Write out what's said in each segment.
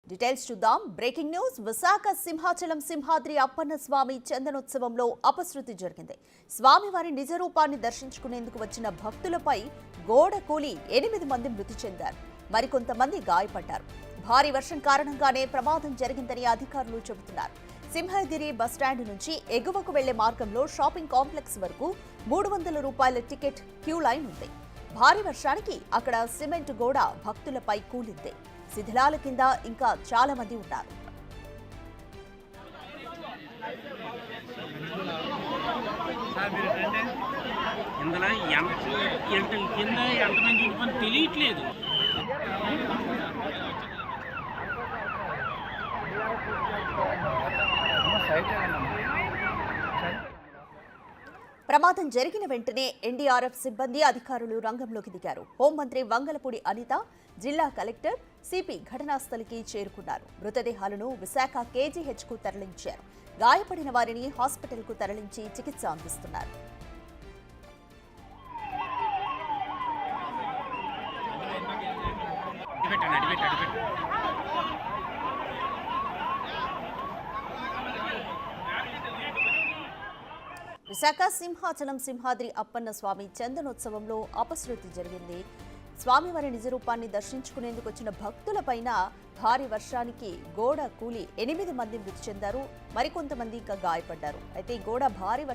Details చూద్దాం. Breaking news. Visakha Simhachalam Simhadri Appanna Swamy చందనోత్సవంలో అపశృతి జరిగింది. స్వామివారి నిజ రూపాన్ని దర్శించుకునేందుకు వచ్చిన భక్తులపై గోడ కూలి 8 మంది మృతి చెందారు. మరికొంతమంది గాయపడ్డారు. భారీ వర్షం కారణంగానే ప్రమాదం జరిగిందని అధికారులు చెబుతున్నారు. సింహగిరి బస్టాండ్ నుంచి ఎగువకు వెళ్లే మార్గంలో షాపింగ్ కాంప్లెక్స్ వరకు 300 రూపాయల టికెట్ క్యూ లైన్ ఉంది. భారీ వర్షానికి అక్కడ సిమెంట్ గోడ భక్తులపై కూలింది. శిథిలాల కింద ఇంకా చాలా మంది ఉన్నారు. తెలియట్లేదు. ప్రమాదం జరిగిన వెంటనే ఎన్డీఆర్ఎఫ్ సిబ్బంది అధికారులు రంగంలోకి దిగారు. హోంమంత్రి వంగలపూడి అనిత, జిల్లా కలెక్టర్ సిపి ఘటనాస్థలికి చేరుకున్నారు. మృతదేహాలను విశాఖ కేజీహెచ్కు తరలించారు. గాయపడిన వారిని హాస్పిటల్కు తరలించి చికిత్స అందిస్తున్నారు. విశాఖ సింహాచలం సింహాద్రి అప్పన్న స్వామి చందనోత్సవంలో అపశృతి జరిగింది. స్వామివారి నిజరూపాన్ని దర్శించుకునేందుకు వచ్చిన భక్తులపైన భారీ వర్షానికి గోడ కూలి 8 మంది మృతి చెందారు. మరికొంతమంది ఇంకా గాయపడ్డారు. అయితే ఈ గోడ భారీ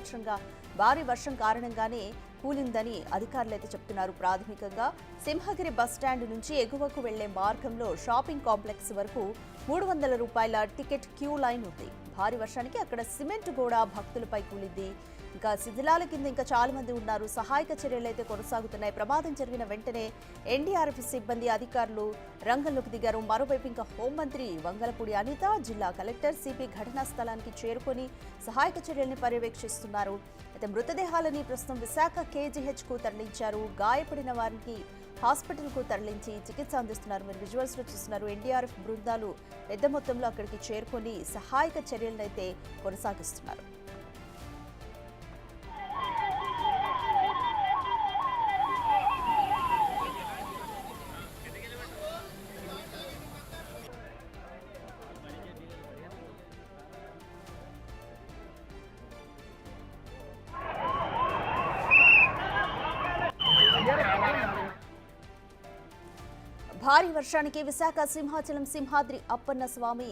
వర్షం కారణంగానే కూలిందని అధికారులు అయితే చెప్తున్నారు. ప్రాథమికంగా సింహగిరి బస్టాండ్ నుంచి ఎగువకు వెళ్లే మార్గంలో షాపింగ్ కాంప్లెక్స్ వరకు 300 రూపాయల టికెట్ క్యూ లైన్ ఉంది. భారీ వర్షానికి అక్కడ సిమెంట్ గోడ భక్తులపై కూలింది. ఇంకా శిథిలాల కింద ఇంకా చాలా మంది ఉన్నారు. సహాయక చర్యలు అయితే కొనసాగుతున్నాయి. ప్రమాదం జరిగిన వెంటనే ఎన్డీఆర్ఎఫ్ సిబ్బంది అధికారులు రంగంలోకి దిగారు. మరోవైపు ఇంకా హోంమంత్రి వంగలపూడి అనిత, జిల్లా కలెక్టర్ సిపి ఘటనా స్థలానికి చేరుకొని సహాయక చర్యల్ని పర్యవేక్షిస్తున్నారు. అయితే మృతదేహాలని ప్రస్తుతం విశాఖ కేజీహెచ్కు తరలించారు. గాయపడిన వారికి హాస్పిటల్కు తరలించి చికిత్స అందిస్తున్నారు. మీరు విజువల్స్ లో చూస్తున్నారు. ఎన్డీఆర్ఎఫ్ బృందాలు పెద్ద మొత్తంలో అక్కడికి చేరుకొని సహాయక చర్యలను అయితే కొనసాగిస్తున్నారు. భారీ వర్షానికి విశాఖ సింహాచలం సింహాద్రి అప్పన్న స్వామి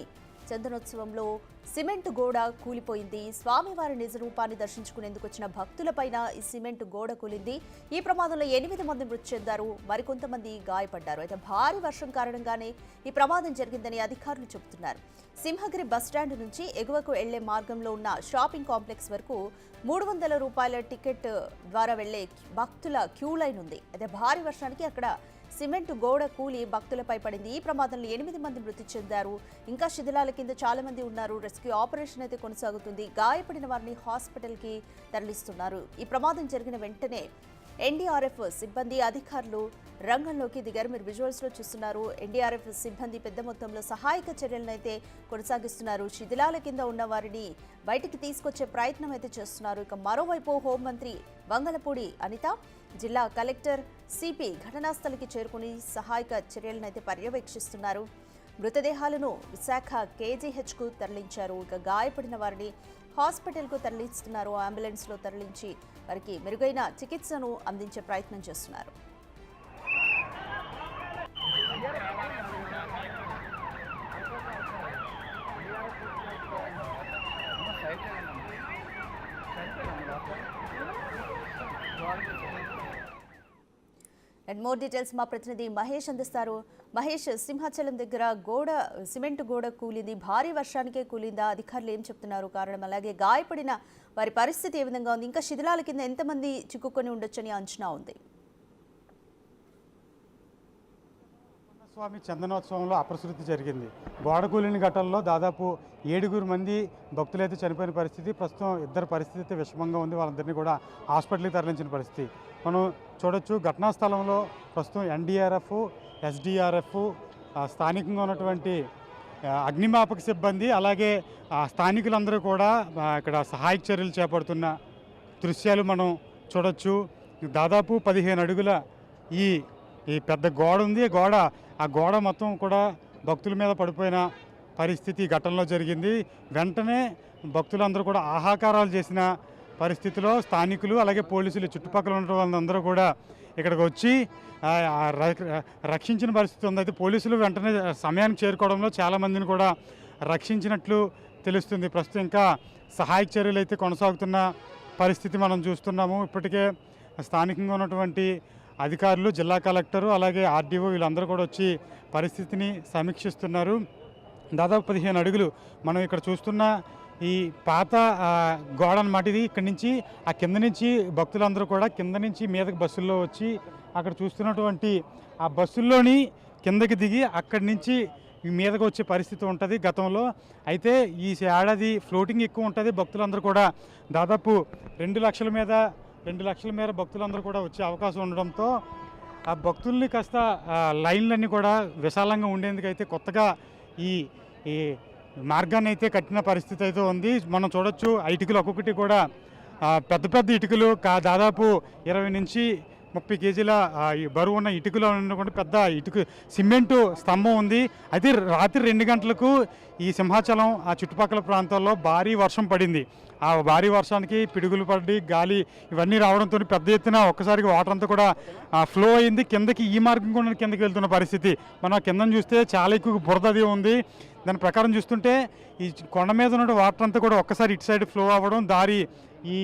చందనోత్సవంలో సిమెంట్ గోడ కూలిపోయింది. స్వామివారి నిజ రూపాన్ని దర్శించుకునేందుకు వచ్చిన భక్తులపైన ఈ సిమెంట్ గోడ కూలింది. ఈ ప్రమాదంలో 8 మంది మృతి చెందారు. మరికొంతమంది గాయపడ్డారు. అయితే భారీ వర్షం కారణంగానే ఈ ప్రమాదం జరిగిందని అధికారులు చెబుతున్నారు. సింహగిరి బస్టాండ్ నుంచి ఎగువకు వెళ్లే మార్గంలో ఉన్న షాపింగ్ కాంప్లెక్స్ వరకు 300 రూపాయల టికెట్ ద్వారా వెళ్లే భక్తుల క్యూ లైన్ ఉంది. అయితే భారీ వర్షానికి అక్కడ సిమెంట్ గోడ కూలి భక్తులపై పడింది. ఈ ప్రమాదంలో 8 మంది మృతి చెందారు. ఇంకా శిథిలాల కింద చాలా మంది ఉన్నారు. రెస్క్యూ ఆపరేషన్ అయితే కొనసాగుతుంది. గాయపడిన వారిని హాస్పిటల్కి తరలిస్తున్నారు. ఈ ప్రమాదం జరిగిన వెంటనే ఎన్డీఆర్ఎఫ్ సిబ్బంది అధికారులు రంగంలోకి దిగారు. మీరు విజువల్స్ లో చూస్తున్నారు. ఎన్డీఆర్ఎఫ్ సిబ్బంది పెద్ద మొత్తంలో సహాయక చర్యలను అయితే కొనసాగిస్తున్నారు. శిథిలాల కింద ఉన్న వారిని బయటికి తీసుకొచ్చే ప్రయత్నం అయితే చేస్తున్నారు. ఇక మరోవైపు హోంమంత్రి వంగలపూడి అనిత, జిల్లా కలెక్టర్ సిపి ఘటనాస్థలికి చేరుకుని సహాయక చర్యలను అయితే పర్యవేక్షిస్తున్నారు. మృతదేహాలను విశాఖ కేజీహెచ్కు తరలించారు. ఇక గాయపడిన వారిని హాస్పిటల్కు తరలిస్తున్నారు. అంబులెన్స్లో తరలించి వారికి మెరుగైన చికిత్సను అందించే ప్రయత్నం చేస్తున్నారు. అండ్ మోర్ డీటెయిల్స్ మా ప్రతినిధి మహేష్ అందిస్తారు. మహేష్, సింహాచలం దగ్గర సిమెంట్ గోడ కూలింది. భారీ వర్షానికే కూలిందా? అధికారులు ఏం చెప్తున్నారు కారణం? అలాగే గాయపడిన వారి పరిస్థితి ఏ విధంగా ఉంది? ఇంకా శిథిలాల కింద ఎంతమంది చిక్కుకొని ఉండొచ్చని అంచనా ఉంది? స్వామి చందనోత్సవంలో అపశృతి జరిగింది. గోడ కూలిన ఘటనలో దాదాపు 7 మంది భక్తులైతే చనిపోయిన పరిస్థితి. ప్రస్తుతం 2 పరిస్థితి విషమంగా ఉంది. వాళ్ళందరినీ కూడా హాస్పిటల్కి తరలించిన పరిస్థితి మనం చూడొచ్చు. ఘటనా స్థలంలో ప్రస్తుతం ఎన్డీఆర్ఎఫ్, ఎస్డీఆర్ఎఫ్, స్థానికంగా ఉన్నటువంటి అగ్నిమాపక సిబ్బంది, అలాగే స్థానికులందరూ కూడా ఇక్కడ సహాయక చర్యలు చేపడుతున్న దృశ్యాలు మనం చూడొచ్చు. దాదాపు 15 అడుగుల ఈ పెద్ద గోడ ఉంది. ఆ గోడ మొత్తం కూడా భక్తుల మీద పడిపోయిన పరిస్థితి ఘటనలో జరిగింది. వెంటనే భక్తులందరూ కూడా ఆహాకారాలు చేసిన పరిస్థితిలో స్థానికులు అలాగే పోలీసులు చుట్టుపక్కల ఉన్న వాళ్ళందరూ కూడా ఇక్కడికి వచ్చి రక్షించిన పరిస్థితి ఉంది. అయితే పోలీసులు వెంటనే సమయానికి చేరుకోవడంలో చాలామందిని కూడా రక్షించినట్లు తెలుస్తుంది. ప్రస్తుతం ఇంకా సహాయక చర్యలు అయితే కొనసాగుతున్న పరిస్థితి మనం చూస్తున్నాము. ఇప్పటికే స్థానికంగా ఉన్నటువంటి అధికారులు, జిల్లా కలెక్టరు అలాగే ఆర్డీఓ వీళ్ళందరూ కూడా వచ్చి పరిస్థితిని సమీక్షిస్తున్నారు. దాదాపు 15 అడుగులు మనం ఇక్కడ చూస్తున్న ఈ పాత గోడ అన్నమాట. ఇది ఇక్కడి నుంచి ఆ కింద నుంచి భక్తులందరూ కూడా కింద నుంచి మీదకి బస్సుల్లో వచ్చి అక్కడ చూస్తున్నటువంటి ఆ బస్సుల్లోని కిందకి దిగి అక్కడి నుంచి మీదకి వచ్చే పరిస్థితి ఉంటుంది గతంలో. అయితే ఈ ఏడాది ఫ్లోటింగ్ ఎక్కువ ఉంటుంది. భక్తులందరూ కూడా దాదాపు 2 లక్షల మేర భక్తులందరూ కూడా వచ్చే అవకాశం ఉండడంతో ఆ భక్తుల్ని కాస్త లైన్లన్నీ కూడా విశాలంగా ఉండేందుకైతే కొత్తగా ఈ మార్గాన్ని అయితే కట్టిన పరిస్థితి అయితే ఉంది. మనం చూడొచ్చు ఆ ఇటుకలు ఒక్కొక్కటి కూడా పెద్ద పెద్ద ఇటుకలు దాదాపు 20 నుంచి 30 కేజీల బరువు ఉన్న ఇటుకలో ఉన్నటువంటి పెద్ద ఇటుక సిమెంటు స్తంభం ఉంది. అయితే రాత్రి 2 గంటలకు ఈ సింహాచలం ఆ చుట్టుపక్కల ప్రాంతాల్లో భారీ వర్షం పడింది. ఆ భారీ వర్షానికి పిడుగులు పడి గాలి ఇవన్నీ రావడంతో పెద్ద ఎత్తున ఒక్కసారిగా వాటర్ అంతా కూడా ఫ్లో అయింది. కిందకి ఈ మార్గం కూడా కిందకి వెళ్తున్న పరిస్థితి. మనం కిందని చూస్తే చాలా ఎక్కువ బురదది ఉంది. దాని ప్రకారం చూస్తుంటే ఈ కొండ మీద ఉన్న వాటర్ అంతా కూడా ఒక్కసారి ఇటు సైడ్ ఫ్లో అవ్వడం, దారి ఈ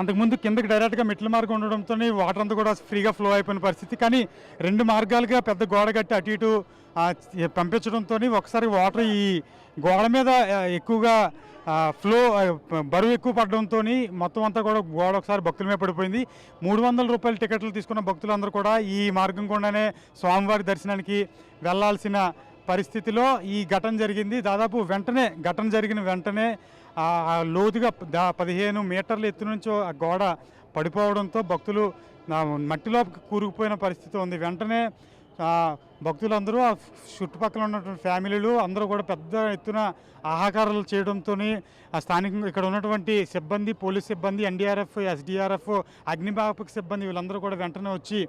అంతకుముందు కిందకి డైరెక్ట్గా మెట్ల మార్గం ఉండడంతో వాటర్ అంతా కూడా ఫ్రీగా ఫ్లో అయిపోయిన పరిస్థితి. కానీ 2 మార్గాలుగా పెద్ద గోడ కట్టి అటు ఇటు పంపించడంతో ఒకసారి వాటర్ ఈ గోడ మీద ఎక్కువగా ఫ్లో బరువు ఎక్కువ పడడంతో మొత్తం అంతా కూడా గోడ ఒకసారి భక్తుల మీద పడిపోయింది. 300 రూపాయల టికెట్లు తీసుకున్న భక్తులందరూ కూడా ఈ మార్గం గుండానే స్వామివారి దర్శనానికి వెళ్లాల్సిన పరిస్థితిలో ఈ ఘటన జరిగింది. దాదాపు ఘటన జరిగిన వెంటనే లోతుగా 15 మీటర్ల ఎత్తు నుంచి ఆ గోడ పడిపోవడంతో భక్తులు మట్టిలో కూరుకుపోయిన పరిస్థితి ఉంది. వెంటనే భక్తులందరూ ఆ చుట్టుపక్కల ఉన్నటువంటి ఫ్యామిలీలు అందరూ కూడా పెద్ద ఎత్తున ఆహాకారాలు చేయడంతో ఆ స్థానికంగా ఇక్కడ ఉన్నటువంటి సిబ్బంది, పోలీస్ సిబ్బంది, ఎన్డీఆర్ఎఫ్, ఎస్డీఆర్ఎఫ్, అగ్నిమాపక సిబ్బంది వీళ్ళందరూ కూడా వెంటనే వచ్చి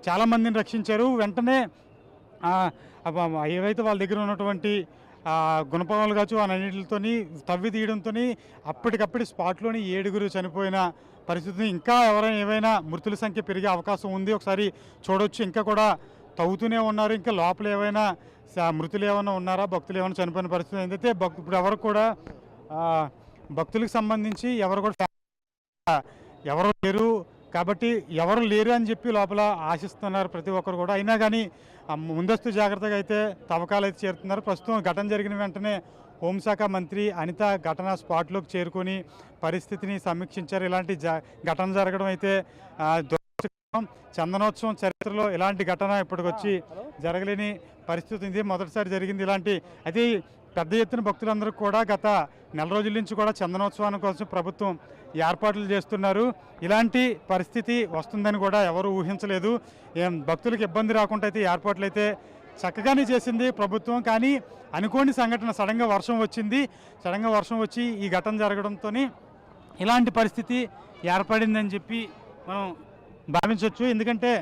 చాలామందిని రక్షించారు. వెంటనే ఏవైతే వాళ్ళ దగ్గర ఉన్నటువంటి గుణపాలు కావచ్చు అన్నిటితో తవ్వి తీయడంతో అప్పటికప్పుడు స్పాట్లోని 7 చనిపోయిన పరిస్థితిని, ఇంకా ఏమైనా మృతుల సంఖ్య పెరిగే అవకాశం ఉంది. ఒకసారి చూడవచ్చు. ఇంకా కూడా తవ్వుతూనే ఉన్నారు. ఇంకా లోపల ఏమైనా మృతులు ఏమైనా ఉన్నారా, భక్తులు ఏమైనా చనిపోయిన పరిస్థితి ఏంటంటే ఇప్పుడు ఎవరు కూడా భక్తులకు సంబంధించి ఎవరు లేరు కాబట్టి ఎవరు లేరు అని చెప్పి లోపల ఆశిస్తున్నారు ప్రతి ఒక్కరు కూడా. అయినా కానీ ముందస్తు జాగ్రత్తగా అయితే తవ్వకాలు అయితే చేరుతున్నారు. ప్రస్తుతం ఘటన జరిగిన వెంటనే హోంశాఖ మంత్రి అనిత ఘటనా స్పాట్లోకి చేరుకొని పరిస్థితిని సమీక్షించారు. ఇలాంటి ఘటన జరగడం అయితే దురదృష్టకరం. చందనోత్సవం చరిత్రలో ఇలాంటి ఘటన ఇప్పటికొచ్చి జరగలేని పరిస్థితి ఉంది. మొదటిసారి జరిగింది ఇలాంటి. అయితే పెద్ద ఎత్తున భక్తులందరూ కూడా గత నెల రోజుల నుంచి కూడా చందనోత్సవాన్ని కోసం ప్రభుత్వం ఏర్పాట్లు చేస్తున్నారు. ఇలాంటి పరిస్థితి వస్తుందని కూడా ఎవరు ఊహించలేదు. భక్తులకు ఇబ్బంది రాకుండా అయితే ఏర్పాట్లు అయితే చక్కగానే చేసింది ప్రభుత్వం. కానీ అనుకోని సంఘటన సడన్గా వర్షం వచ్చి ఈ ఘటన జరగడంతో ఇలాంటి పరిస్థితి ఏర్పడిందని చెప్పి మనం భావించవచ్చు. ఎందుకంటే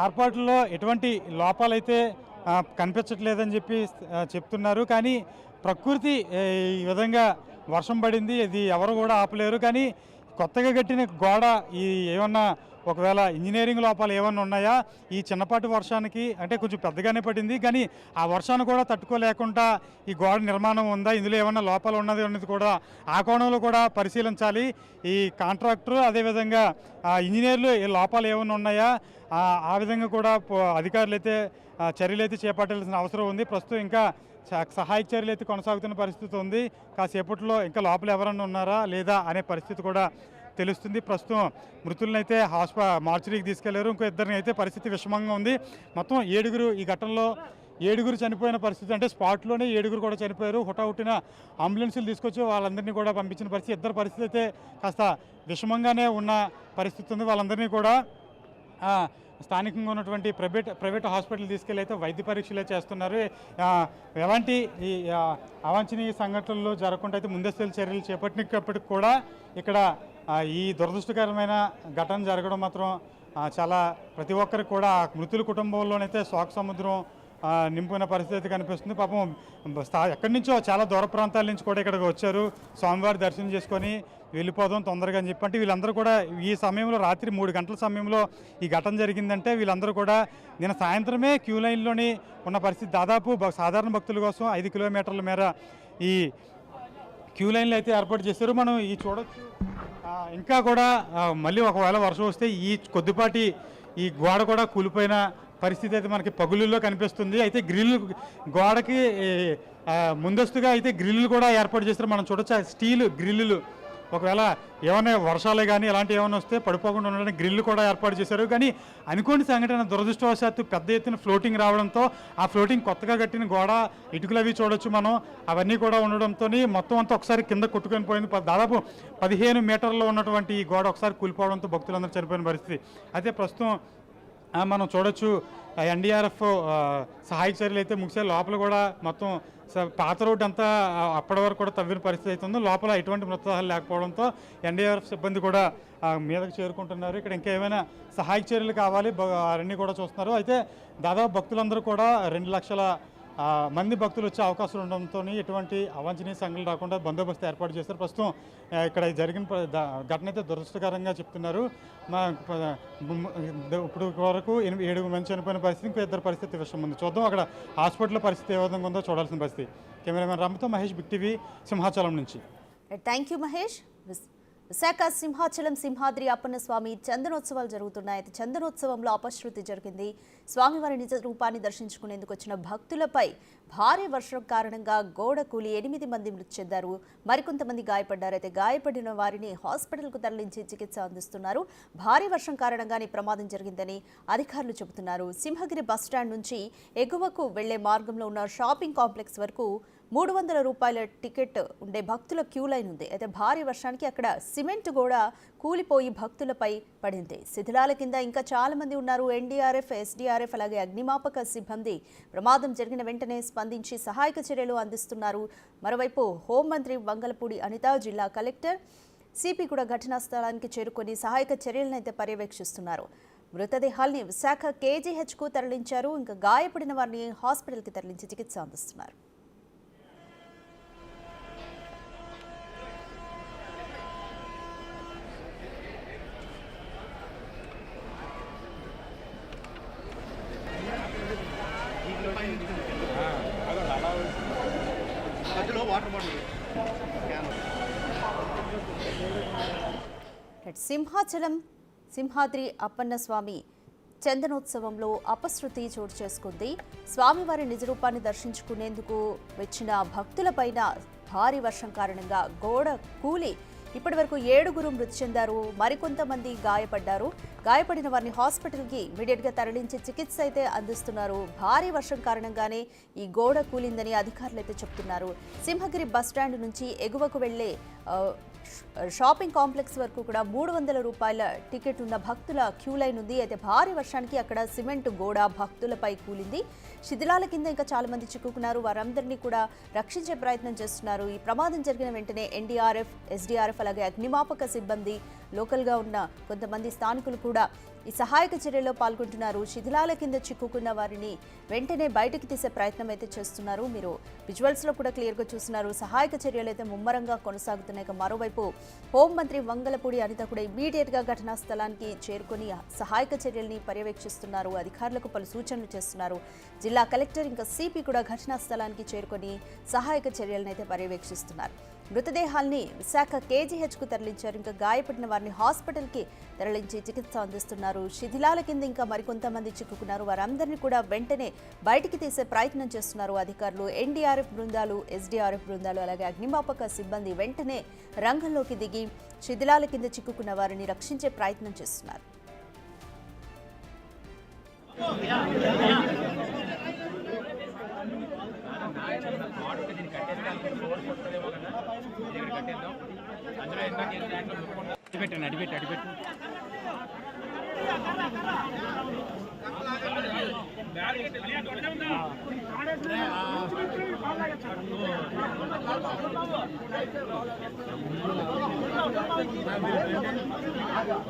ఏర్పాట్లలో ఎటువంటి లోపాలైతే కనిపించట్లేదని చెప్పి చెప్తున్నారు. కానీ ప్రకృతి ఈ విధంగా వర్షం పడింది, ఇది ఎవరు కూడా ఆపలేరు. కానీ కొత్తగా కట్టిన గోడ ఏమన్నా ఒకవేళ ఇంజనీరింగ్ లోపాలు ఏమన్నా ఉన్నాయా? ఈ చిన్నపాటి వర్షానికి అంటే కొంచెం పెద్దగానే పడింది, కానీ ఆ వర్షాన్ని కూడా తట్టుకోలేకుండా ఈ గోడ నిర్మాణం ఉందా, ఇందులో ఏమన్నా లోపాలు ఉన్నది అనేది కూడా ఆ కోణంలో కూడా పరిశీలించాలి ఈ కాంట్రాక్టర్. అదేవిధంగా ఇంజనీర్లు ఈ లోపాలు ఏమన్నా ఉన్నాయా ఆ విధంగా కూడా అధికారులు అయితే చర్యలు అయితే చేపట్టాల్సిన అవసరం ఉంది. ప్రస్తుతం ఇంకా సహాయక చర్యలు అయితే కొనసాగుతున్న పరిస్థితి ఉంది. కాసేపట్లో ఇంకా లోపల ఎవరన్నా ఉన్నారా లేదా అనే పరిస్థితి కూడా తెలుస్తుంది. ప్రస్తుతం మృతులను అయితే మార్చురీకి తీసుకెళ్లారు. ఇంకో 2 అయితే పరిస్థితి విషమంగా ఉంది. మొత్తం 7 ఈ ఘటనలో 7 చనిపోయిన పరిస్థితి. అంటే స్పాట్లోనే 7 కూడా చనిపోయారు. హుటాహుటిన అంబులెన్సులు తీసుకొచ్చి వాళ్ళందరినీ కూడా పంపించిన పరిస్థితి. 2 పరిస్థితి అయితే కాస్త విషమంగానే ఉన్న పరిస్థితి ఉంది. వాళ్ళందరినీ కూడా స్థానికంగా ఉన్నటువంటి ప్రైవేట్ హాస్పిటల్ తీసుకెళ్ళి అయితే వైద్య పరీక్షలే చేస్తున్నారు. ఎలాంటి ఈ అవాంఛనీయ సంఘటనలు జరగకుండా అయితే ముందస్తు చర్యలు చేపట్టినప్పటికి కూడా ఇక్కడ ఈ దురదృష్టకరమైన ఘటన జరగడం మాత్రం చాలా ప్రతి ఒక్కరికి కూడా మృతుల కుటుంబంలోనైతే శోక సముద్రం నింపుకున్న పరిస్థితి అయితే కనిపిస్తుంది. పాపం ఎక్కడి నుంచో చాలా దూర ప్రాంతాల నుంచి కూడా ఇక్కడికి వచ్చారు, స్వామివారి దర్శనం చేసుకొని వెళ్ళిపోదాం తొందరగా అని చెప్పి. అంటే వీళ్ళందరూ కూడా ఈ సమయంలో రాత్రి 3 గంటల సమయంలో ఈ ఘటన జరిగిందంటే వీళ్ళందరూ కూడా నిన్న సాయంత్రమే క్యూ లైన్లోని ఉన్న పరిస్థితి. దాదాపు సాధారణ భక్తుల కోసం 5 కిలోమీటర్ల మేర ఈ క్యూ లైన్లు అయితే ఏర్పాటు చేశారు. మనం ఈ చూడొచ్చు. ఇంకా కూడా మళ్ళీ ఒకవేళ వర్షం వస్తే ఈ కొద్దిపాటి ఈ గోడ కూడా కూలిపోయిన పరిస్థితి అయితే మనకి పగులుల్లో కనిపిస్తుంది. అయితే గ్రిల్ గోడకి ముందస్తుగా అయితే గ్రిల్లు కూడా ఏర్పాటు చేస్తారు. మనం చూడొచ్చు స్టీల్ గ్రిల్లులు, ఒకవేళ ఏమైనా వర్షాలు కానీ ఇలాంటివి ఏమైనా వస్తే పడిపోకుండా ఉండడానికి గ్రిల్లు కూడా ఏర్పాటు చేశారు. కానీ అనుకోని సంఘటన దురదృష్టవశాత్తు పెద్ద ఎత్తున ఫ్లోటింగ్ రావడంతో ఆ ఫ్లోటింగ్ కొత్తగా కట్టిన గోడ ఇటుకలు అవి చూడొచ్చు మనం, అవన్నీ కూడా ఉండడంతో మొత్తం అంతా ఒకసారి కింద కొట్టుకొని పోయింది. దాదాపు 15 మీటర్లో ఉన్నటువంటి ఈ గోడ ఒకసారి కూలిపోవడంతో భక్తులందరూ చనిపోయిన పరిస్థితి. అయితే ప్రస్తుతం మనం చూడొచ్చు ఎన్డీఆర్ఎఫ్ సహాయక చర్యలు అయితే ముగిసే. లోపల కూడా మొత్తం పాత రోడ్డు అంతా అప్పటి వరకు కూడా తవ్విన పరిస్థితి అవుతుందో, లోపల ఎటువంటి మృతదేహాలు లేకపోవడంతో ఎన్డీఆర్ఎఫ్ సిబ్బంది కూడా మీదకు చేరుకుంటున్నారు. ఇక్కడ ఇంకా ఏమైనా సహాయక చర్యలు కావాలి అవన్నీ కూడా చూస్తున్నారు. అయితే దాదాపు భక్తులందరూ కూడా 2 లక్షల మంది భక్తులు వచ్చే అవకాశం ఉండడంతో ఎటువంటి అవాంఛనీయ సంఘటనలు రాకుండా బందోబస్తు ఏర్పాటు చేశారు. ప్రస్తుతం ఇక్కడ జరిగిన ఘటన అయితే దురదృష్టకరంగా చెప్తున్నారు. ఇప్పుడు వరకు 7 మంది చనిపోయిన పరిస్థితి, ఇంకో 2 పరిస్థితి విషయం ఉంది. చూద్దాం అక్కడ హాస్పిటల్ పరిస్థితి ఏ విధంగా ఉందో చూడాల్సిన పరిస్థితి. కెమెరామెన్ రామ్తో మహేష్, బిగ్ టీవీ, సింహాచలం నుంచి. Thank you Mahesh. విశాఖ సింహాచలం సింహాద్రి అప్పన్న స్వామి చందనోత్సవాలు జరుగుతున్నాయి. అయితే చందనోత్సవంలో అపశృతి జరిగింది. స్వామివారి నిజ రూపాన్ని దర్శించుకునేందుకు వచ్చిన భక్తులపై భారీ వర్షం కారణంగా గోడ కూలి 8 మంది మృతి చెందారు, మరికొంతమంది గాయపడ్డారు. అయితే గాయపడిన వారిని హాస్పిటల్కు తరలించి చికిత్స అందిస్తున్నారు. భారీ వర్షం కారణంగానే ప్రమాదం జరిగిందని అధికారులు చెబుతున్నారు. సింహగిరి బస్టాండ్ నుంచి ఎగువకు వెళ్లే మార్గంలో ఉన్న షాపింగ్ కాంప్లెక్స్ వరకు 300 రూపాయల టికెట్ ఉండే భక్తుల క్యూ లైన్ ఉంది. అయితే భారీ వర్షానికి అక్కడ సిమెంట్ గోడ కూలిపోయి భక్తులపై పడింది. శిథిలాల కింద ఇంకా చాలా మంది ఉన్నారు. ఎన్డీఆర్ఎఫ్, ఎస్డీఆర్ఎఫ్ అలాగే అగ్నిమాపక సిబ్బంది ప్రమాదం జరిగిన వెంటనే స్పందించి సహాయక చర్యలు అందిస్తున్నారు. మరోవైపు హోంమంత్రి వంగలపూడి అనిత, జిల్లా కలెక్టర్, సిపి కూడా ఘటనా స్థలానికి చేరుకొని సహాయక చర్యలను అయితే పర్యవేక్షిస్తున్నారు. మృతదేహాల్ని విశాఖ కేజీహెచ్కు తరలించారు. ఇంకా గాయపడిన వారిని హాస్పిటల్కి తరలించి చికిత్స అందిస్తున్నారు. సింహాచలం సింహాద్రి అప్పన్న స్వామి చందనోత్సవంలో అపశృతి చోటు చేసుకుంది. స్వామివారి నిజరూపాన్ని దర్శించుకునేందుకు వచ్చిన భక్తులపైన భారీ వర్షం కారణంగా గోడ కూలి ఇప్పటి వరకు 7 మృతి చెందారు, మరికొంతమంది గాయపడ్డారు. గాయపడిన వారిని హాస్పిటల్కి ఇమీడియట్గా తరలించి చికిత్స అయితే అందిస్తున్నారు. భారీ వర్షం కారణంగానే ఈ గోడ కూలిందని అధికారులు అయితే చెప్తున్నారు. సింహగిరి బస్టాండ్ నుంచి ఎగువకు వెళ్లే షాపింగ్ కాంప్లెక్స్ వరకు కూడా 300 రూపాయల టికెట్ ఉన్న భక్తుల క్యూ లైన్ ఉంది. అయితే భారీ వర్షానికి అక్కడ సిమెంట్ గోడ భక్తులపై కూలింది. శిథిలాల కింద ఇంకా చాలా మంది చిక్కుకున్నారు. వారందరినీ కూడా రక్షించే ప్రయత్నం చేస్తున్నారు. ఈ ప్రమాదం జరిగిన వెంటనే ఎన్డీఆర్ఎఫ్, ఎస్డీఆర్ఎఫ్ అలాగే అగ్నిమాపక సిబ్బంది, లోకల్గా ఉన్న కొంతమంది స్థానికులు కూడా ఈ సహాయక చర్యలో పాల్గొంటున్నారు. శిథిలాల కింద చిక్కుకున్న వారిని వెంటనే బయటకు తీసే ప్రయత్నం అయితే చేస్తున్నారు. మీరు విజువల్స్లో కూడా క్లియర్గా చూస్తున్నారు. సహాయక చర్యలు అయితే ముమ్మరంగా కొనసాగుతున్నాయి. మరోవైపు హోంమంత్రి వంగలపూడి అనిత కూడా ఇమీడియట్గా ఘటనా స్థలానికి చేరుకొని సహాయక చర్యల్ని పర్యవేక్షిస్తున్నారు. అధికారులకు పలు సూచనలు చేస్తున్నారు. జిల్లా కలెక్టర్ ఇంకా సిపి కూడా ఘటనా స్థలానికి చేరుకొని సహాయక చర్యలను అయితే పర్యవేక్షిస్తున్నారు. మృతదేహాల్ని విశాఖ కేజీహెచ్కు తరలించారు. ఇంకా గాయపడిన వారిని హాస్పిటల్కి తరలించి చికిత్స అందిస్తున్నారు. శిథిలాల కింద ఇంకా మరికొంతమంది చిక్కుకున్నారు. వారందరినీ కూడా వెంటనే బయటికి తీసే ప్రయత్నం చేస్తున్నారు అధికారులు. ఎన్డీఆర్ఎఫ్ బృందాలు, ఎస్డీఆర్ఎఫ్ బృందాలు అలాగే అగ్నిమాపక సిబ్బంది వెంటనే రంగంలోకి దిగి శిథిలాల కింద చిక్కుకున్న వారిని రక్షించే ప్రయత్నం చేస్తున్నారు.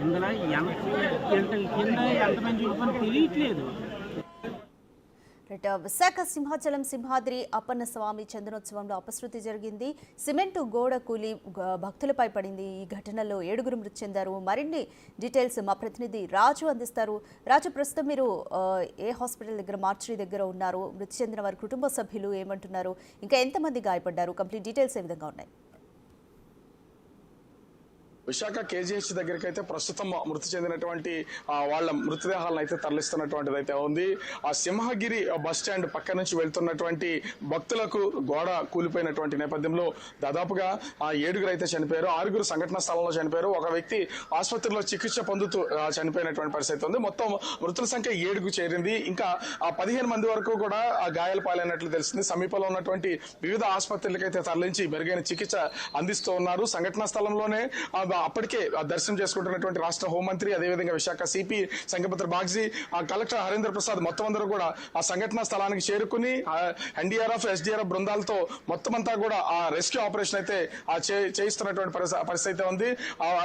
ఇందులో కింద ఎంతమంది చూసుకొని తెలియట్లేదు. రైట్, విశాఖ సింహాచలం సింహాద్రి అప్పన్న స్వామి చందనోత్సవంలో అపశృతి జరిగింది. సిమెంటు గోడ కూలి భక్తులపై పడింది. ఈ ఘటనలో 7 మృతి చెందారు. మరిన్ని డీటెయిల్స్ మా ప్రతినిధి రాజు అందిస్తారు. రాజు, ప్రస్తుతం మీరు ఏ హాస్పిటల్ దగ్గర, మార్చరీ దగ్గర ఉన్నారు? మృతి చెందిన వారి కుటుంబ సభ్యులు ఏమంటున్నారు? ఇంకా ఎంతమంది గాయపడ్డారు? కంప్లీట్ డీటెయిల్స్ ఏ విధంగా ఉన్నాయి? విశాఖ కేజీహెచ్ దగ్గరికి అయితే ప్రస్తుతం మృతి చెందినటువంటి వాళ్ళ మృతదేహాలను అయితే తరలిస్తున్నటువంటిది అయితే ఉంది. ఆ సింహగిరి బస్ స్టాండ్ పక్క నుంచి వెళ్తున్నటువంటి భక్తులకు గోడ కూలిపోయినటువంటి నేపథ్యంలో దాదాపుగా 7 అయితే చనిపోయారు. 6 సంఘటన స్థలంలో చనిపోయారు. ఒక వ్యక్తి ఆసుపత్రిలో చికిత్స పొందుతూ చనిపోయినటువంటి పరిస్థితి ఉంది. మొత్తం మృతుల సంఖ్య 7కు చేరింది. ఇంకా 15 మంది వరకు కూడా గాయాల పాలైనట్లు తెలిసింది. సమీపంలో ఉన్నటువంటి వివిధ ఆసుపత్రులకైతే తరలించి మెరుగైన చికిత్స అందిస్తూ ఉన్నారు. సంఘటనా స్థలంలోనే అప్పటికే దర్శనం చేసుకుంటున్నటువంటి రాష్ట్ర హోంమంత్రి, అదేవిధంగా విశాఖ సిపి సంగపత్ర బాగ్జీ, కలెక్టర్ హరేంద్ర ప్రసాద్ మొత్తం అందరూ కూడా ఆ సంఘటనా స్థలానికి చేరుకుని ఎన్డీఆర్ఎఫ్, ఎస్డీఆర్ఎఫ్ బృందాలతో మొత్తం అంతా కూడా ఆ రెస్క్యూ ఆపరేషన్ అయితే చేయిస్తున్నటువంటి పరిస్థితి ఉంది.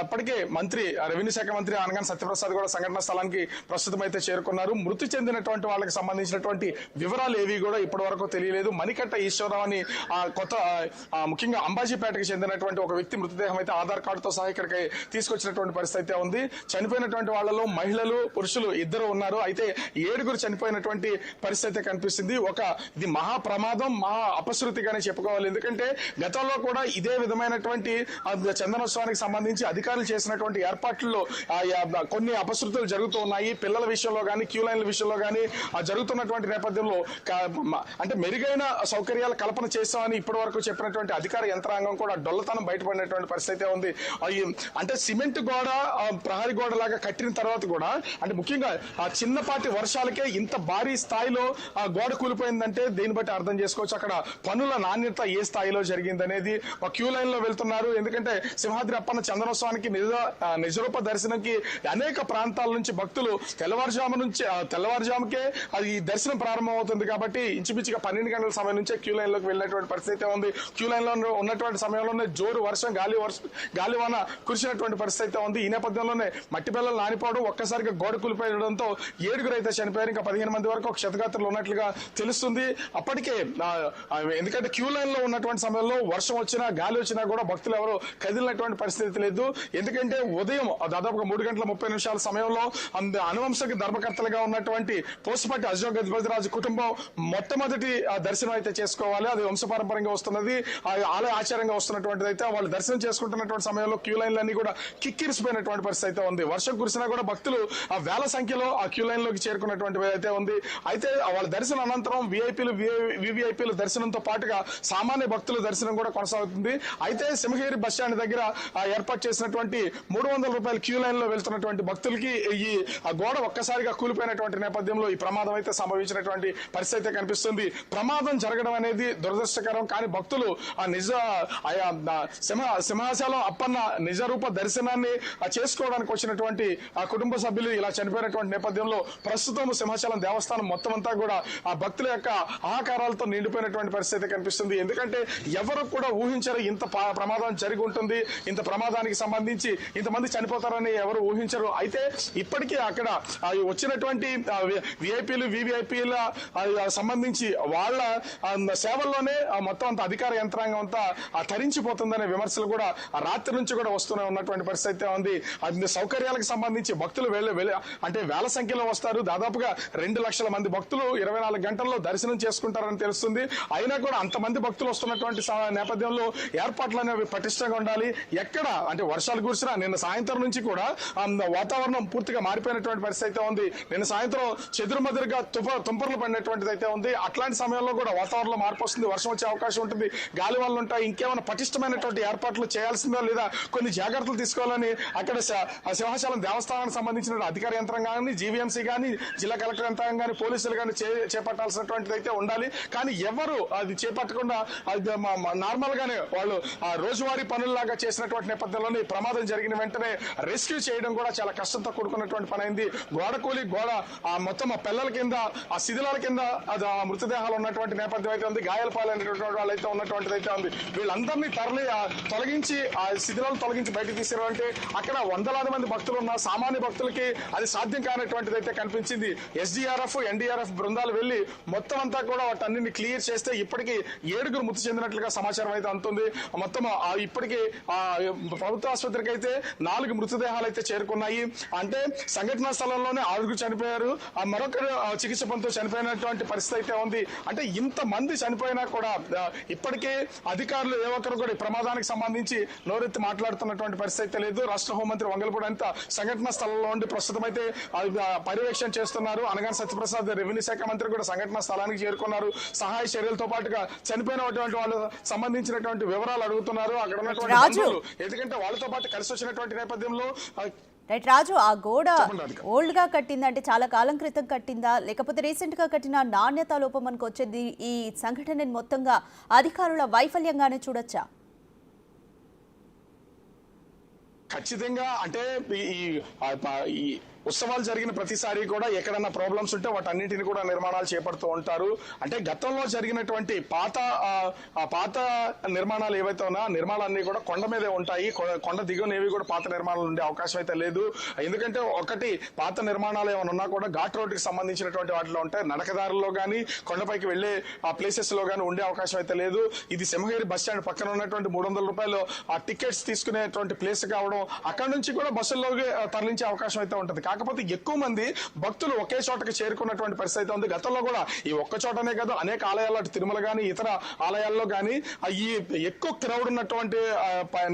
అప్పటికే మంత్రి, రెవెన్యూ శాఖ మంత్రి అనగానే సత్యప్రసాద్ కూడా సంఘటనా స్థలానికి ప్రస్తుతం అయితే చేరుకున్నారు. మృతి చెందినటువంటి వాళ్ళకి సంబంధించినటువంటి వివరాలు ఏవి కూడా ఇప్పటి వరకు తెలియలేదు. మణికట్ట ఈశ్వరరావు అని కొత్త ముఖ్యంగా అంబాజీపేటకు చెందినటువంటి ఒక వ్యక్తి మృతదేహం అయితే ఆధార్ కార్డుతో సహా ఇక్కడికి తీసుకొచ్చినటువంటి పరిస్థితి అయితే ఉంది. చనిపోయినటువంటి వాళ్ళలో మహిళలు, పురుషులు 2 ఉన్నారు. అయితే 7 చనిపోయినటువంటి పరిస్థితి కనిపిస్తుంది. ఇది మహా ప్రమాదం, మహా అపశృతిగానే చెప్పుకోవాలి. ఎందుకంటే గతంలో కూడా ఇదే విధమైనటువంటి చందనోత్సవానికి సంబంధించి అధికారులు చేసినటువంటి ఏర్పాట్లలో కొన్ని అపశృతులు జరుగుతూ ఉన్నాయి. పిల్లల విషయంలో కానీ, క్యూ లైన్ల విషయంలో కానీ జరుగుతున్నటువంటి నేపథ్యంలో అంటే మెరుగైన సౌకర్యాల కల్పన చేస్తామని ఇప్పటి వరకు చెప్పినటువంటి అధికార యంత్రాంగం కూడా డొల్లతనం బయటపడినటువంటి పరిస్థితి ఉంది. అంటే సిమెంట్ గోడ, ప్రహరీ గోడ లాగా కట్టిన తర్వాత కూడా అంటే ముఖ్యంగా చిన్నపాటి వర్షాలకే ఇంత భారీ స్థాయిలో గోడ కూలిపోయిందంటే దీన్ని బట్టి అర్థం చేసుకోవచ్చు అక్కడ పనుల నాణ్యత ఏ స్థాయిలో జరిగిందనేది. క్యూ లైన్ లో వెళ్తున్నారు. ఎందుకంటే సింహాద్రి అప్పన్న చందనోత్సవానికి నిజరూప దర్శనంకి అనేక ప్రాంతాల నుంచి భక్తులు తెల్లవారుజాముకే ఈ దర్శనం ప్రారంభం అవుతుంది కాబట్టి ఇంచుమించుగా 12 గంటల సమయం నుంచే క్యూ లైన్ లోకి వెళ్ళినటువంటి పరిస్థితి ఉంది. క్యూ లైన్ లో ఉన్నటువంటి సమయంలోనే జోరు వర్షం, గాలివాన కురిసినటువంటి పరిస్థితి ఉంది. ఈ నేపథ్యంలోనే మట్టి పిల్లలు నానిపోవడం, ఒక్కసారిగా గోడ కూలిపోయడంతో 7 అయితే చనిపోయారు. ఇంకా 15 మంది వరకు క్షతగాత్రులు ఉన్నట్లుగా తెలుస్తుంది. అప్పటికే ఎందుకంటే క్యూ లైన్ లో ఉన్నటువంటి సమయంలో వర్షం వచ్చినా, గాలి వచ్చినా కూడా భక్తులు ఎవరు కదిలినటువంటి పరిస్థితి లేదు. ఎందుకంటే ఉదయం దాదాపుగా 3:30 సమయంలో అనువంశక ధర్మకర్తలుగా ఉన్నటువంటి పోసుపాటి అశోక్ గజపతిరాజు కుటుంబం మొట్టమొదటి దర్శనం అయితే చేసుకోవాలి. అది వంశపారంపర్యంగా వస్తున్నది, ఆలయ ఆచారంగా వస్తున్నటువంటిది. అయితే వాళ్ళు దర్శనం చేసుకుంటున్నటువంటి సమయంలో క్యూ లైన్లన్నీ కూడా కిక్కిరిసిపోయినటువంటి పరిస్థితి అయితే ఉంది. వర్షం కురిసినా కూడా భక్తులు వేల సంఖ్యలో ఆ క్యూ లైన్ లోకి చేరుకున్నటువంటి అయితే ఉంది. అయితే వాళ్ళ దర్శనం అనంతరం వివిఐపీలు దర్శనంతో పాటుగా సామాన్య భక్తుల దర్శనం కూడా కొనసాగుతుంది. అయితే సింహగిరి బస్ స్టాండ్ దగ్గర ఏర్పాటు చేసినటువంటి 300 రూపాయల క్యూ లైన్ లో వెళ్తున్నటువంటి భక్తులకి ఈ గోడ ఒక్కసారిగా కూలిపోయినటువంటి నేపథ్యంలో ఈ ప్రమాదం అయితే సంభవించినటువంటి పరిస్థితి కనిపిస్తుంది. ప్రమాదం జరగడం అనేది దురదృష్టకరం. కానీ భక్తులు సింహాచలం అప్పన్న నిజరూప దర్శనాన్ని చేసుకోవడానికి వచ్చినటువంటి ఆ కుటుంబ సభ్యులు ఇలా చనిపోయినటువంటి నేపథ్యంలో ప్రస్తుతం సింహాచలం దేవస్థానం మొత్తం అంతా కూడా ఆ భక్తుల యొక్క ఆహాకారాలతో నిండిపోయినటువంటి పరిస్థితి కనిపిస్తుంది. ఎందుకంటే ఎవరు కూడా ఊహించరు ఇంత ప్రమాదం జరిగి ఉంటుంది, ఇంత ప్రమాదానికి సంబంధించి ఇంతమంది చనిపోతారని ఎవరు ఊహించరు. అయితే ఇప్పటికీ అక్కడ వచ్చినటువంటి విఐపీలు, వివిఐపీల సంబంధించి వాళ్ళ సేవల్లోనే మొత్తం అంత అధికార యంత్రాంగం అంతా తరించిపోతుందనే విమర్శలు కూడా రాత్రి నుంచి కూడా వస్తూనే ఉన్నటువంటి పరిస్థితి ఉంది. అది సౌకర్యాలకు సంబంధించి భక్తులు అంటే వేల సంఖ్యలో వస్తారు. దాదాపుగా 2 లక్షల మంది భక్తులు 24 గంటల్లో దర్శనం చేసుకుంటారని తెలుస్తుంది. అయినా కూడా అంతమంది భక్తులు వస్తున్నటువంటి నేపథ్యంలో ఏర్పాట్లు అనేవి పటిష్టంగా ఉండాలి. ఎక్కడ అంటే వర్షాలు కురిసినా నిన్న సాయంత్రం నుంచి కూడా వాతావరణం పూర్తిగా మారిపోయినటువంటి పరిస్థితి ఉంది. నిన్న సాయంత్రం చెదురుమదురుగా తుంపర్లు పడినటువంటిది అయితే ఉంది. అట్లాంటి సమయంలో కూడా వాతావరణంలో మార్పు వస్తుంది, వర్షం వచ్చే అవకాశం ఉంటుంది, గాలి వల్ల ఉంటాయి. ఇంకేమైనా పటిష్టమైనటువంటి ఏర్పాట్లు చేయాల్సిందో లేదా కొన్ని జాగ్రత్తలు తీసుకోవాలని అక్కడ సింహాచలం దేవస్థానానికి సంబంధించిన అధికార యంత్రాంగాన్ని, జీవీఎంసీ కానీ, జిల్లా కలెక్టర్ యంత్రాంగం కానీ, పోలీసులు కానీ చేపట్టాల్సినటువంటిది అయితే ఉండాలి. కానీ ఎవరు అది చేపట్టకుండా నార్మల్ గానే వాళ్ళు రోజువారీ పనుల్లాగా చేసినటువంటి నేపథ్యంలోనే ఈ ప్రమాదం జరిగిన వెంటనే రెస్క్యూ చేయడం కూడా చాలా కష్టంతో కూడుకున్నటువంటి పని అయింది. గోడ మొత్తం ఆ పిల్లల కింద, ఆ శిథిలాల కింద మృతదేహాలు ఉన్నటువంటి నేపథ్యం అయితే ఉంది. గాయాల పాలైనటువంటి వాళ్ళు అయితే ఉన్నటువంటిది అయితే ఉంది. వీళ్ళందరినీ తొలగించి ఆ శిథిలాలు తొలగించి నుంచి బయటకు తీసుకురావాలంటే అక్కడ వందలాది మంది భక్తులు ఉన్న సామాన్య భక్తులకి అది సాధ్యం కానటువంటిది అయితే కనిపించింది. SDRF, NDRF బృందాలు వెళ్లి మొత్తం అంతా కూడా వాటన్నింటిని క్లియర్ చేస్తే ఇప్పటికీ 7 మృతి చెందినట్లుగా సమాచారం అయితే అందుతుంది. మొత్తం ఇప్పటికీ ప్రభుత్వ ఆసుపత్రికి అయితే 4 మృతదేహాలు అయితే చేరుకున్నాయి. అంటే సంఘటనా స్థలంలోనే 6 చనిపోయారు, మరొకరు చికిత్స పొందుతూ చనిపోయినటువంటి పరిస్థితి అయితే ఉంది. అంటే ఇంత మంది చనిపోయినా కూడా ఇప్పటికే అధికారులు ఏ ఒక్కరు కూడా ఈ ప్రమాదానికి సంబంధించి నోరెత్తి మాట్లాడుతున్నటువంటి పరిస్థితి అయితే లేదు. రాష్ట్ర హోంమంత్రి వంగలపూడి అంతా సంఘటనా స్థలంలో ఉండి ప్రస్తుతం అయితే పర్యవేక్షణ చేస్తున్నారు. అనగాని సత్యప్రసాద్ రెవెన్యూ శాఖ మంత్రి కూడా సంఘటనా స్థలానికి చేరుకున్నారు. సహాయ చర్యలతో పాటుగా చనిపోయినటువంటి వాళ్ళు సంబంధించినటువంటి వివరాలు అడుగుతున్నారు అక్కడ ఉన్నటువంటి బంధువులు, ఎందుకంటే వాళ్ళతో పాటు కలిసి వచ్చినటువంటి నేపథ్యంలో. రైట్ రాజు, ఆ గోడ ఓల్డ్ గా కట్టిందా, అంటే చాలా కాలం క్రితం కట్టిందా, లేకపోతే రీసెంట్ గా కట్టిన నాణ్యత లోపం మనకు వచ్చేది ఈ సంఘటనని మొత్తంగా అధికారుల వైఫల్యంగానే చూడొచ్చా? ఖచ్చితంగా అంటే ఈ ఉత్సవాలు జరిగిన ప్రతిసారి కూడా ఎక్కడన్నా ప్రాబ్లమ్స్ ఉంటే వాటన్నిటిని కూడా నిర్మాణాలు చేపడుతూ ఉంటారు. అంటే గతంలో జరిగినటువంటి పాత నిర్మాణాలు ఏవైతే ఉన్నా నిర్మాణాలన్నీ కూడా కొండ మీదే ఉంటాయి. కొండ దిగునేవి కూడా పాత నిర్మాణాలు ఉండే అవకాశం అయితే లేదు. ఎందుకంటే ఒకటి పాత నిర్మాణాలు ఏమైనా ఉన్నా కూడా ఘాట్ రోడ్డుకి సంబంధించినటువంటి వాటిలో ఉంటాయి. నడకదారుల్లో కానీ కొండపైకి వెళ్లే ప్లేసెస్ లో కానీ ఉండే అవకాశం అయితే లేదు. ఇది సింహగిరి బస్ స్టాండ్ పక్కన ఉన్నటువంటి 300 రూపాయలు టికెట్స్ తీసుకునేటువంటి ప్లేస్ కావడం, అక్కడ నుంచి కూడా బస్సుల్లోకి తరలించే అవకాశం అయితే ఉంటుంది. కాకపోతే ఎక్కువ మంది భక్తులు ఒకే చోటకి చేరుకున్నటువంటి పరిస్థితి ఉంది. గతంలో కూడా ఈ ఒక్క చోటనే కాదు అనేక ఆలయాల్లో తిరుమల గానీ ఇతర ఆలయాల్లో గానీ ఈ ఎక్కువ క్రౌడ్ ఉన్నటువంటి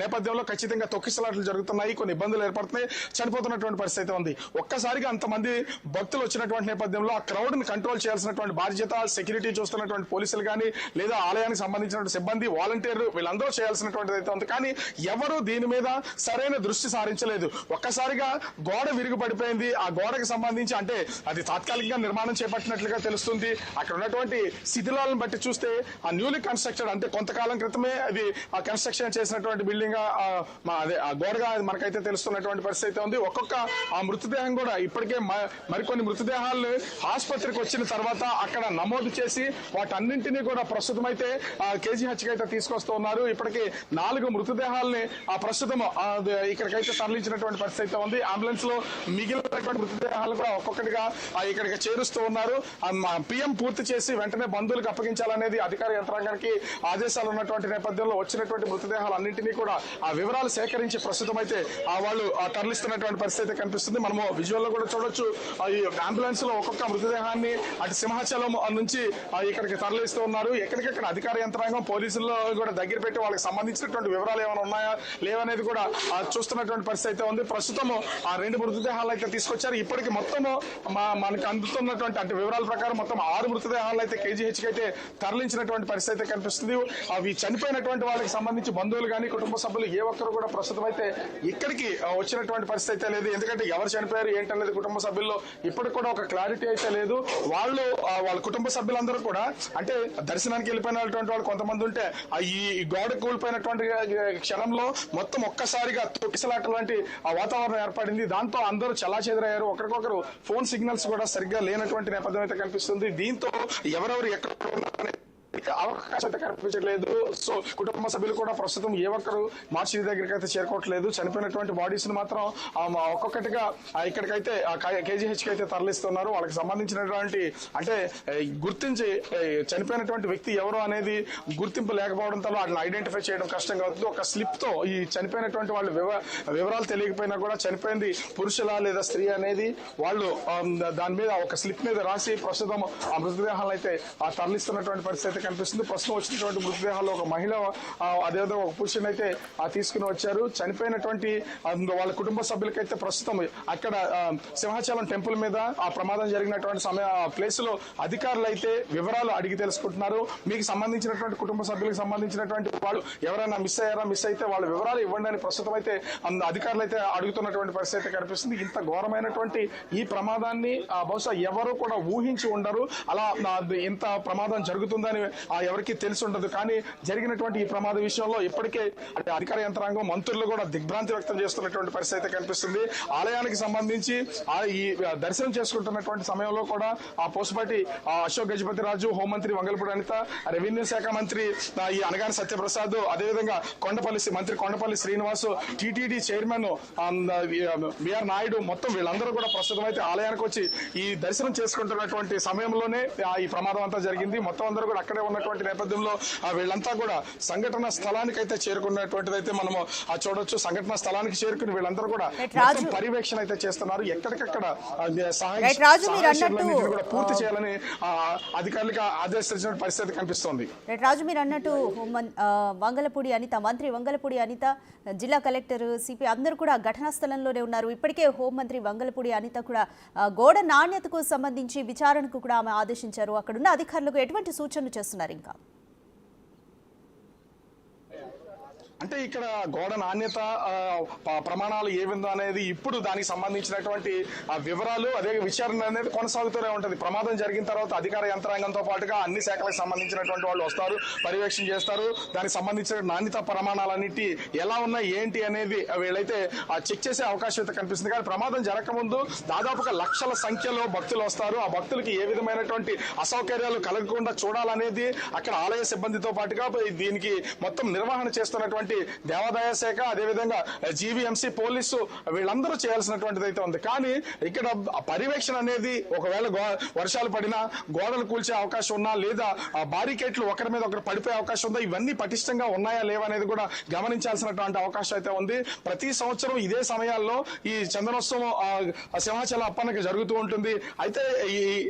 నేపథ్యంలో ఖచ్చితంగా తొక్కిసలాట్లు జరుగుతున్నాయి, కొన్ని ఇబ్బందులు ఏర్పడుతున్నాయి, చనిపోతున్నటువంటి పరిస్థితి ఉంది. ఒక్కసారిగా అంతమంది భక్తులు వచ్చినటువంటి నేపథ్యంలో ఆ క్రౌడ్ ని కంట్రోల్ చేయాల్సినటువంటి బాధ్యత సెక్యూరిటీ చూస్తున్నటువంటి పోలీసులు కానీ లేదా ఆలయానికి సంబంధించినటువంటి సిబ్బంది, వాలంటీర్లు వీళ్ళందరూ చేయాల్సినటువంటిది అయితే ఉంది. కానీ ఎవరు దీని మీద సరైన దృష్టి సారించలేదు. ఒక్కసారిగా గోడ విరిగి పడిపోయింది. ఆ గోడకి సంబంధించి అంటే అది తాత్కాలికంగా నిర్మాణం చేపట్టినట్లుగా తెలుస్తుంది. అక్కడ ఉన్నటువంటి శిథిలాలను బట్టి చూస్తే ఆ న్యూలీ కన్స్ట్రక్టెడ్ అంటే కొంతకాలం క్రితమే అది ఆ కన్స్ట్రక్షన్ చేసినటువంటి బిల్డింగ్ అదే ఆ గోడగా మనకైతే తెలుస్తున్నటువంటి పరిస్థితి ఉంది. ఒక్కొక్క ఆ మృతదేహం కూడా ఇప్పటికే మరికొన్ని మృతదేహాలను ఆసుపత్రికి వచ్చిన తర్వాత అక్కడ నమోదు చేసి వాటన్నింటినీ కూడా ప్రస్తుతం అయితే KGH అయితే తీసుకొస్తూ ఉన్నారు. ఇప్పటికీ 4 మృతదేహాలని ప్రస్తుతం ఇక్కడికైతే తరలించినటువంటి పరిస్థితి అయితే ఉంది. అంబులెన్స్ లో మిగిలినటువంటి మృతదేహాలు కూడా ఒక్కొక్కటిగా ఇక్కడికి చేరుస్తూ ఉన్నారు. PM పూర్తి చేసి వెంటనే బంధువులకు అప్పగించాలనేది అధికార యంత్రాంగానికి ఆదేశాలు ఉన్నటువంటి నేపథ్యంలో వచ్చినటువంటి మృతదేహాలు అన్నింటినీ కూడా ఆ వివరాలు సేకరించి ప్రస్తుతం అయితే వాళ్ళు తరలిస్తున్నటువంటి పరిస్థితి కనిపిస్తుంది. మనము విజువల్ లో కూడా చూడొచ్చు. ఈ అంబులెన్స్ లో ఒక్కొక్క మృతదేహాన్ని అటు సింహాచలం నుంచి ఇక్కడికి తరలిస్తూ ఉన్నారు. ఎక్కడికెక్కడ అధికార యంత్రాంగం పోలీసుల్లో కూడా దగ్గర పెట్టి వాళ్ళకి సంబంధించినటువంటి వివరాలు ఏమైనా ఉన్నాయా లేవనేది కూడా చూస్తున్నటువంటి పరిస్థితి అయితే ఉంది. ప్రస్తుతం ఆ 2 మృతదేహాలు అయితే తీసుకొచ్చారు. ఇప్పటికి మొత్తము మనకు అందుతున్నటువంటి అంటే వివరాల ప్రకారం మొత్తం 6 మృతదేహాలు అయితే KGH కి అయితే తరలించినటువంటి పరిస్థితి అయితే కనిపిస్తుంది. అవి చనిపోయినటువంటి వాళ్ళకి సంబంధించి బంధువులు కానీ కుటుంబ సభ్యులు ఏ ఒక్కరు కూడా ప్రస్తుతం అయితే ఇక్కడికి వచ్చినటువంటి పరిస్థితి అయితే లేదు. ఎందుకంటే ఎవరు చనిపోయారు ఏంటనేది కుటుంబ సభ్యుల్లో ఇప్పటికి కూడా ఒక క్లారిటీ అయితే లేదు. వాళ్ళ కుటుంబ సభ్యులందరూ కూడా అంటే దర్శనానికి వెళ్ళిపోయినటువంటి వాళ్ళు కొంతమంది ఉంటే ఈ గోడ కూలిపోయినటువంటి క్షణంలో మొత్తం ఒక్కసారిగా తొక్కిసలాట లాంటి వాతావరణం ఏర్పడింది. దాంతో అందరూ చెల్లాచెదరయ్యారు. ఒకరికొకరు ఫోన్ సిగ్నల్స్ కూడా సరిగ్గా లేనటువంటి నేపథ్యం అయితే కనిపిస్తుంది. దీంతో ఎవరెవరు ఎక్కడ అవకాశం అయితే కనిపించట్లేదు. సో కుటుంబ సభ్యులు కూడా ప్రస్తుతం ఏ ఒక్కరు మార్చి దగ్గరికి అయితే చేరుకోవట్లేదు. చనిపోయినటువంటి బాడీస్ ని మాత్రం ఒక్కొక్కటిగా ఇక్కడికైతే KGH కి అయితే తరలిస్తున్నారు. వాళ్ళకి సంబంధించినటువంటి అంటే గుర్తించి చనిపోయినటువంటి వ్యక్తి ఎవరు అనేది గుర్తింపు లేకపోవడంతో వాళ్ళని ఐడెంటిఫై చేయడం కష్టంగా అవుతుంది. ఒక స్లిప్ తో ఈ చనిపోయినటువంటి వాళ్ళు వివరాలు తెలియకపోయినా కూడా చనిపోయింది పురుషుల లేదా స్త్రీ అనేది వాళ్ళు దాని మీద ఒక స్లిప్ మీద రాసి ప్రస్తుతం ఆ మృతదేహాలను అయితే తరలిస్తున్నటువంటి పరిస్థితి కనిపిస్తుంది. ప్రస్తుతం వచ్చినటువంటి మృతదేహాల్లో ఒక మహిళ అదేవిధంగా ఒక పురుషుని అయితే తీసుకుని వచ్చారు. చనిపోయినటువంటి వాళ్ళ కుటుంబ సభ్యులకైతే ప్రస్తుతం అక్కడ సింహాచలం టెంపుల్ మీద ఆ ప్రమాదం జరిగినటువంటి ప్లేస్ లో అధికారులు అయితే వివరాలు అడిగి తెలుసుకుంటున్నారు. మీకు సంబంధించినటువంటి కుటుంబ సభ్యులకు సంబంధించినటువంటి వాళ్ళు ఎవరైనా మిస్ అయితే వాళ్ళ వివరాలు ఇవ్వండి అని ప్రస్తుతం అయితే అధికారులు అయితే అడుగుతున్నటువంటి పరిస్థితి కనిపిస్తుంది. ఇంత ఘోరమైనటువంటి ఈ ప్రమాదాన్ని బహుశా ఎవరు కూడా ఊహించి ఉండరు. అలా ఇంత ప్రమాదం జరుగుతుందని ఎవరికి తెలిసి ఉండదు. కానీ జరిగినటువంటి ఈ ప్రమాద విషయంలో ఇప్పటికే అధికార యంత్రాంగం, మంత్రులు కూడా దిగ్భ్రాంతి వ్యక్తం చేస్తున్నటువంటి పరిస్థితి అయితే కనిపిస్తుంది. ఆలయానికి సంబంధించి ఈ దర్శనం చేసుకుంటున్నటువంటి సమయంలో కూడా ఆ పోసుపాటి అశోక్ గజపతి రాజు, హోంమంత్రి వంగలపూడి అనిత, రెవెన్యూ శాఖ మంత్రి ఈ అనగాని సత్యప్రసాద్, అదేవిధంగా మంత్రి Kondapalli Srinivas, TTD chairman BR Naidu, మొత్తం వీళ్ళందరూ కూడా ప్రస్తుతం అయితే ఆలయానికి వచ్చి ఈ దర్శనం చేసుకుంటున్నటువంటి సమయంలోనే ఈ ప్రమాదం అంతా జరిగింది. మొత్తం అందరూ కూడా అక్కడే ఉన్నటువంటి నేపథ్యంలో వీళ్ళంతా కూడా సంఘటన స్థలానికి అయితే చేరుకున్నటువంటిది అయితే మనము చూడొచ్చు. సంఘటన స్థలానికి చేరుకుని వీళ్ళందరూ కూడా పర్యవేక్షణ అయితే చేస్తున్నారు. ఎక్కడికక్కడ సహాయ కూడా పూర్తి చేయాలని అధికారులకు ఆదేశించిన పరిస్థితి కనిపిస్తోంది. రాజు, మీరు అన్నట్టు మంత్రి వంగలపూడి అనిత, జిల్లా కలెక్టర్, సిపి అందరూ కూడా ఘటనా స్థలంలోనే ఉన్నారు. ఇప్పటికే హోంమంత్రి వంగలపూడి అనిత కూడా గోడ నాణ్యతకు సంబంధించి విచారణకు కూడా ఆమె ఆదేశించారు. అక్కడున్న అధికారులకు ఎటువంటి సూచనలు చేస్తున్నారు? ఇంకా అంటే ఇక్కడ గోడ నాణ్యత ప్రమాణాలు ఏ విధంగా అనేది ఇప్పుడు దానికి సంబంధించినటువంటి వివరాలు, అదే విచారణ అనేది కొనసాగుతూనే ఉంటుంది. ప్రమాదం జరిగిన తర్వాత అధికార యంత్రాంగంతో పాటుగా అన్ని శాఖలకు సంబంధించినటువంటి వాళ్ళు వస్తారు, పర్యవేక్షణ చేస్తారు. దానికి సంబంధించిన నాణ్యత ప్రమాణాలన్నిటి ఎలా ఉన్నాయి ఏంటి అనేది వీళ్ళైతే చెక్ చేసే అవకాశం అయితే కనిపిస్తుంది. కానీ ప్రమాదం జరగకముందు దాదాపుగా లక్షల సంఖ్యలో భక్తులు వస్తారు. ఆ భక్తులకి ఏ విధమైనటువంటి అసౌకర్యాలు కలగకుండా చూడాలనేది అక్కడ ఆలయ సిబ్బందితో పాటుగా దీనికి మొత్తం నిర్వహణ చేస్తున్నటువంటి దేవాదాయ శాఖ, అదేవిధంగా జీవీఎంసీ, పోలీసు వీళ్ళందరూ చేయాల్సినటువంటిది అయితే ఉంది. కానీ ఇక్కడ పర్యవేక్షణ అనేది ఒకవేళ వర్షాలు పడినా, గోడలు కూల్చే అవకాశం ఉన్నా, లేదా బారికేట్లు ఒకరి మీద ఒకరు పడిపోయే అవకాశం ఉందా, ఇవన్నీ పటిష్టంగా ఉన్నాయా లేవా అనేది కూడా గమనించాల్సినటువంటి అవకాశం అయితే ఉంది. ప్రతి సంవత్సరం ఇదే సమయాల్లో ఈ చందనోత్సవం సింహాచలం అప్పన్నకి జరుగుతూ ఉంటుంది. అయితే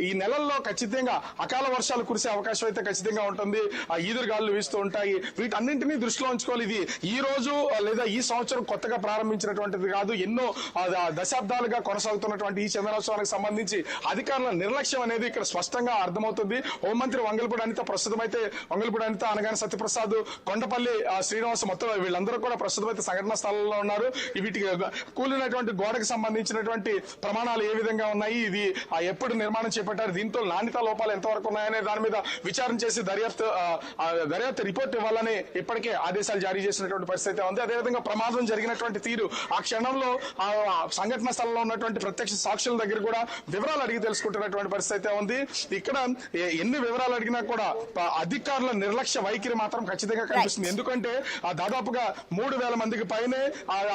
ఈ నెలల్లో ఖచ్చితంగా అకాల వర్షాలు కురిసే అవకాశం అయితే ఖచ్చితంగా ఉంటుంది. ఈదురుగాలు వీస్తూ ఉంటాయి. వీటన్నింటినీ దృష్టిలో ఉంచుకోవాలి. ఇది ఈ రోజు లేదా ఈ సంవత్సరం కొత్తగా ప్రారంభించినటువంటిది కాదు. ఎన్నో దశాబ్దాలుగా కొనసాగుతున్నటువంటి ఈ చందనోత్సవానికి సంబంధించి అధికారుల నిర్లక్ష్యం అనేది ఇక్కడ స్పష్టంగా అర్థమవుతుంది. హోంమంత్రి వంగలపూడి అనిత, ప్రస్తుతం అయితే వంగలపూడి అనిత, అనగాని సత్యప్రసాద్, కొండపల్లి శ్రీనివాస్, మొత్తం వీళ్ళందరూ కూడా ప్రస్తుతం అయితే సంఘటనా స్థలంలో ఉన్నారు. వీటికి కూలినటువంటి గోడకు సంబంధించినటువంటి ప్రమాణాలు ఏ విధంగా ఉన్నాయి, ఇది ఎప్పుడు నిర్మాణం చేపట్టారు, దీంతో నాణ్యత లోపాలు ఎంతవరకు ఉన్నాయనే దాని మీద విచారణ చేసి దర్యాప్తు రిపోర్ట్ ఇవ్వాలని ఇప్పటికే ఆదేశాలు జారీ చేసినటువంటి పరిస్థితి ఉంది. అదేవిధంగా ప్రమాదం జరిగినటువంటి తీరు, ఆ క్షణంలో సంఘటన స్థలంలో ఉన్నటువంటి ప్రత్యక్ష సాక్షుల దగ్గర కూడా వివరాలు అడిగి తెలుసుకుంటున్నటువంటి పరిస్థితి ఉంది. ఇక్కడ ఎన్ని వివరాలు అడిగినా కూడా అధికారుల నిర్లక్ష్య వైఖరి మాత్రం ఖచ్చితంగా కనిపిస్తుంది. ఎందుకంటే దాదాపుగా 3,000 మందికి పైనే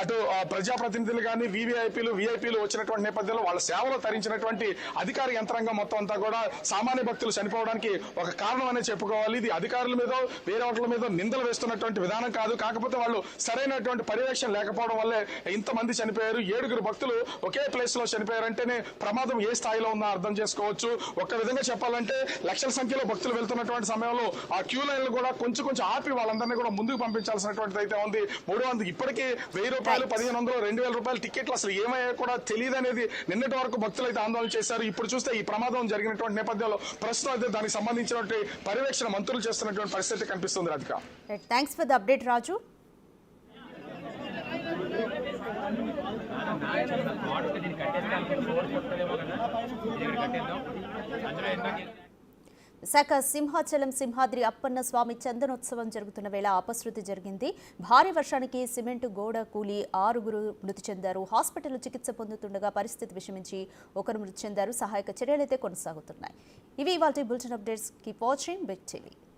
అటు ప్రజాప్రతినిధులు కానీ, విఐపీలు వచ్చినటువంటి నేపథ్యంలో వాళ్ళ సేవలో తరించినటువంటి అధికార యంత్రాంగం మొత్తం అంతా కూడా సామాన్య భక్తులు చనిపోవడానికి ఒక కారణం అనే చెప్పుకోవాలి. ఇది అధికారుల మీద, వేరే వాటి మీద నిందలు వేస్తున్నటువంటి విధానం కాదు. కాకపోతే వాళ్ళు సరైనటువంటి పర్యవేక్షణ లేకపోవడం వల్లే ఇంతమంది చనిపోయారు. 7 భక్తులు ఒకే ప్లేస్ లో చనిపోయారంటేనే ప్రమాదం ఏ స్థాయిలో ఉందో అర్థం చేసుకోవచ్చు. ఒక విధంగా చెప్పాలంటే లక్షల సంఖ్యలో భక్తులు వెళ్తున్నటువంటి సమయంలో ఆ క్యూ లైన్లు కూడా కొంచెం ఆపి వాళ్ళందరినీ కూడా ముందుకు పంపించాల్సినటువంటిది అయితే ఉంది. 300 ఇప్పటికీ 1,000 రూపాయలు, 1,500, 2,000 రూపాయలు టికెట్లు అసలు ఏమయ్యా కూడా తెలియదు అనేది నిన్నటి వరకు భక్తులు అయితే ఆందోళన చేశారు. ఇప్పుడు చూస్తే ఈ ప్రమాదం జరిగినటువంటి నేపథ్యంలో ప్రస్తుతం అయితే దానికి సంబంధించినటువంటి పర్యవేక్షణ మంత్రులు చేస్తున్నటువంటి పరిస్థితి కనిపిస్తుంది. Radhika, thanks for the update Raju. Visakha Simhachalam Simhadri Appanna Swamy చందనోత్సవం జరుగుతున్న వేళ అపశృతి జరిగింది. భారీ వర్షానికి సిమెంటు గోడ కూలి 6 మృతి చెందారు. హాస్పిటల్లో చికిత్స పొందుతుండగా పరిస్థితి విషమించి 1 మృతి చెందారు. సహాయక చర్యలైతే కొనసాగుతున్నాయి. ఇవి ఇవాల్టి bulletin updates. Keep watching Big TV.